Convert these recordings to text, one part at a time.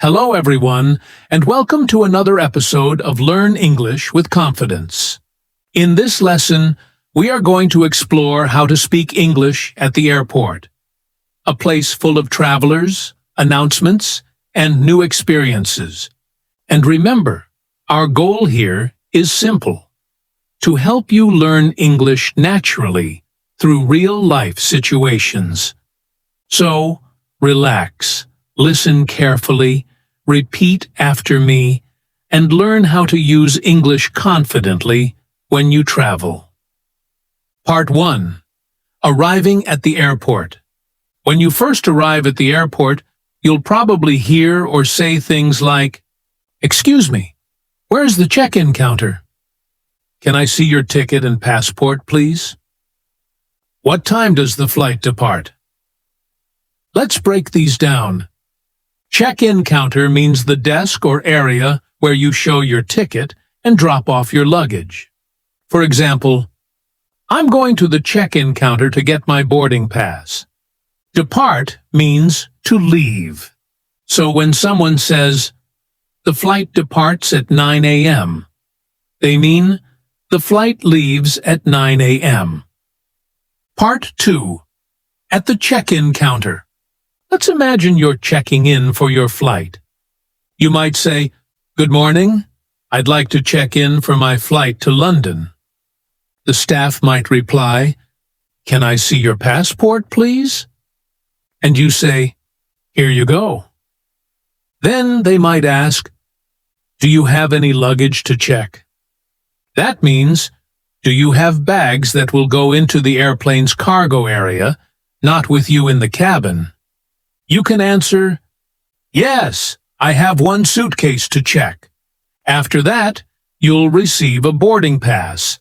Hello, everyone, and welcome to another episode of Learn English with Confidence. In this lesson, we are going to explore how to speak English at the airport, a place full of travelers, announcements, and new experiences. And remember, our goal here is simple: to help you learn English naturally through real-life situations. So, relax, listen carefully, repeat after me, and learn how to use English confidently when you travel. Part 1. Arriving at the airport. When you first arrive at the airport, you'll probably hear or say things like, "Excuse me, where's the check-in counter? Can I see your ticket and passport, please? What time does the flight depart?" Let's break these down. Check-in counter means the desk or area where you show your ticket and drop off your luggage. For example, "I'm going to the check-in counter to get my boarding pass." Depart means to leave. So when someone says, "The flight departs at 9 a.m., they mean the flight leaves at 9 a.m. Part 2. At the check-in counter. Let's imagine you're checking in for your flight. You might say, "Good morning. I'd like to check in for my flight to London." The staff might reply, "Can I see your passport, please?" And you say, "Here you go." Then they might ask, "Do you have any luggage to check?" That means, do you have bags that will go into the airplane's cargo area, not with you in the cabin? You can answer, "Yes, I have one suitcase to check." After that, you'll receive a boarding pass.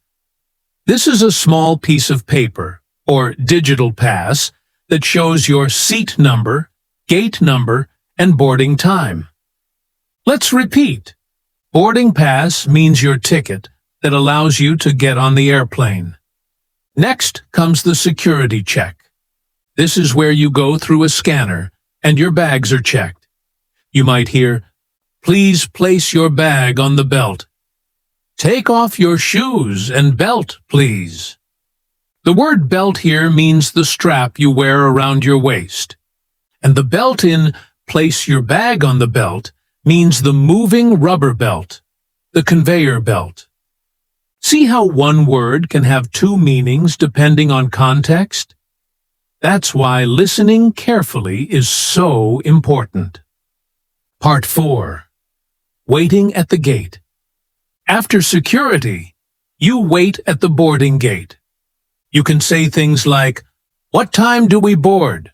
This is a small piece of paper, or digital pass, that shows your seat number, gate number, and boarding time. Let's repeat. Boarding pass means your ticket that allows you to get on the airplane. Next comes the security check. This is where you go through a scanner and your bags are checked. You might hear, "Please place your bag on the belt." "Take off your shoes and belt, please." The word belt here means the strap you wear around your waist. And the belt in "place your bag on the belt" means the moving rubber belt, the conveyor belt. See how one word can have two meanings depending on context? That's why listening carefully is so important. Part 4. Waiting at the gate. After security, you wait at the boarding gate. You can say things like, "What time do we board?"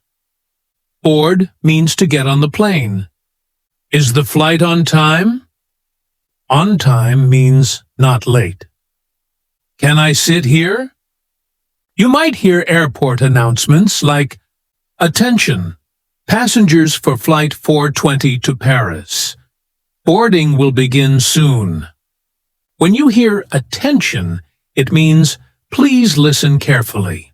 Board means to get on the plane. "Is the flight on time?" On time means not late. "Can I sit here?" You might hear airport announcements like, "Attention, passengers for Flight 420 to Paris. Boarding will begin soon." When you hear "attention," it means please listen carefully.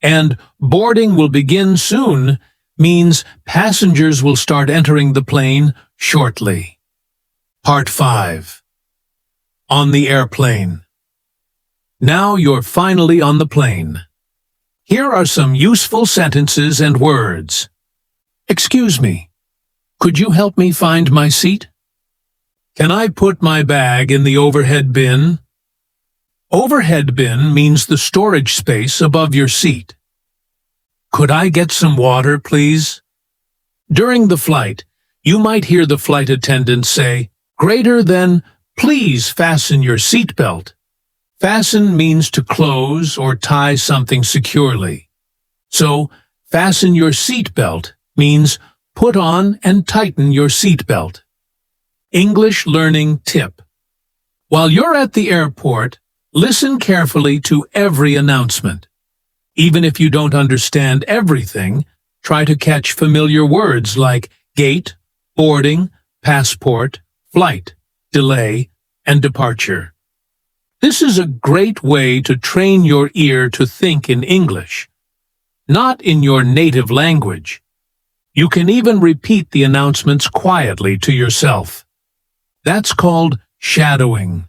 And "boarding will begin soon" means passengers will start entering the plane shortly. Part 5. On the airplane. Now you're finally on the plane. Here are some useful sentences and words. "Excuse me, could you help me find my seat?" "Can I put my bag in the overhead bin?" Overhead bin means the storage space above your seat. "Could I get some water, please?" During the flight, you might hear the flight attendant say, "Greater than, please fasten your seatbelt." Fasten means to close or tie something securely. So, fasten your seatbelt means put on and tighten your seatbelt. English learning tip. While you're at the airport, listen carefully to every announcement. Even if you don't understand everything, try to catch familiar words like gate, boarding, passport, flight, delay, and departure. This is a great way to train your ear to think in English, not in your native language. You can even repeat the announcements quietly to yourself. That's called shadowing,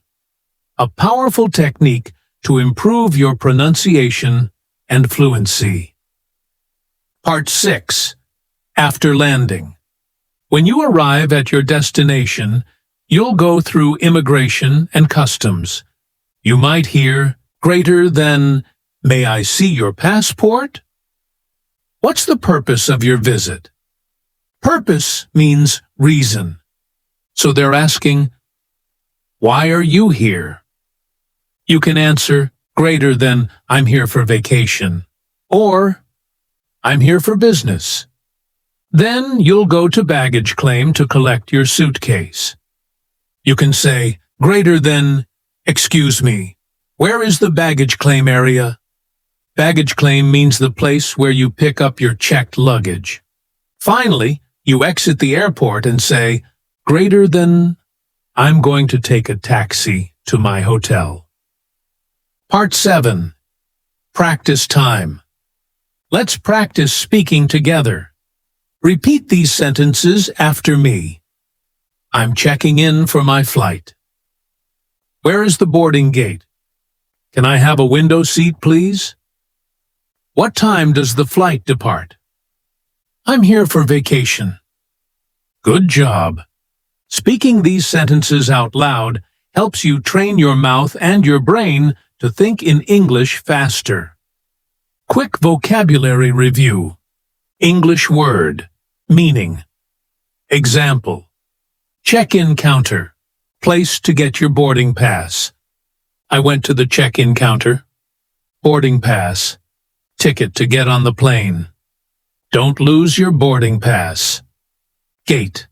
a powerful technique to improve your pronunciation and fluency. Part 6. After landing. When you arrive at your destination, you'll go through immigration and customs. You might hear, greater than, "May I see your passport?" What's the purpose of your visit? Purpose means reason. So they're asking, why are you here? You can answer, greater than, "I'm here for vacation," or "I'm here for business." Then you'll go to baggage claim to collect your suitcase. You can say, greater than, "Excuse me, where is the baggage claim area?" Baggage claim means the place where you pick up your checked luggage. Finally, you exit the airport and say, greater than, "I'm going to take a taxi to my hotel." Part 7. Practice time. Let's practice speaking together. Repeat these sentences after me. I'm checking in for my flight. Where is the boarding gate? Can I have a window seat, please? What time does the flight depart? I'm here for vacation. Good job. Speaking these sentences out loud helps you train your mouth and your brain to think in English faster. Quick vocabulary review. English word. Meaning. Example. Check-in counter. Place to get your boarding pass. I went to the check-in counter. Boarding pass. Ticket to get on the plane. Don't lose your boarding pass. Gate.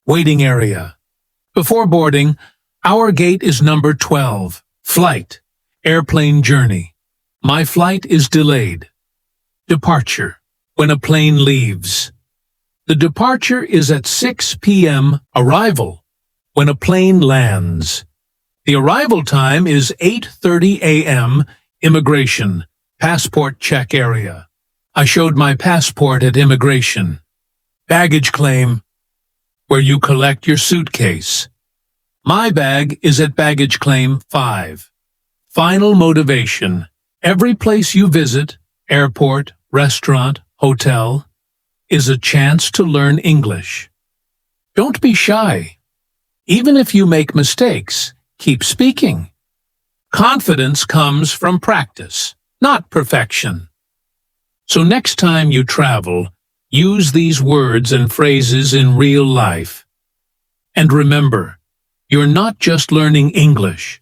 Waiting area. Before boarding, our gate is number 12. Flight. Airplane journey. My flight is delayed. Departure. When a plane leaves. The departure is at 6 p.m. Arrival. When a plane lands. The arrival time is 8:30 a.m. Immigration. Passport check area. I showed my passport at immigration. Baggage claim. Where you collect your suitcase. My bag is at baggage claim 5. Final motivation. Every place you visit, airport, restaurant, hotel, is a chance to learn English. Don't be shy. Even if you make mistakes, keep speaking. Confidence comes from practice, not perfection. So next time you travel, use these words and phrases in real life. And remember, you're not just learning English.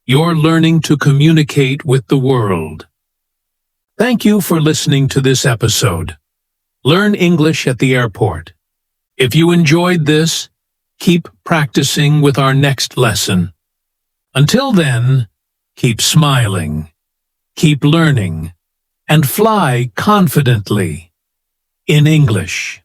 You're learning to communicate with the world. Thank you for listening to this episode. Learn English at the airport. If you enjoyed this, keep practicing with our next lesson. Until then, keep smiling, keep learning, and fly confidently in English.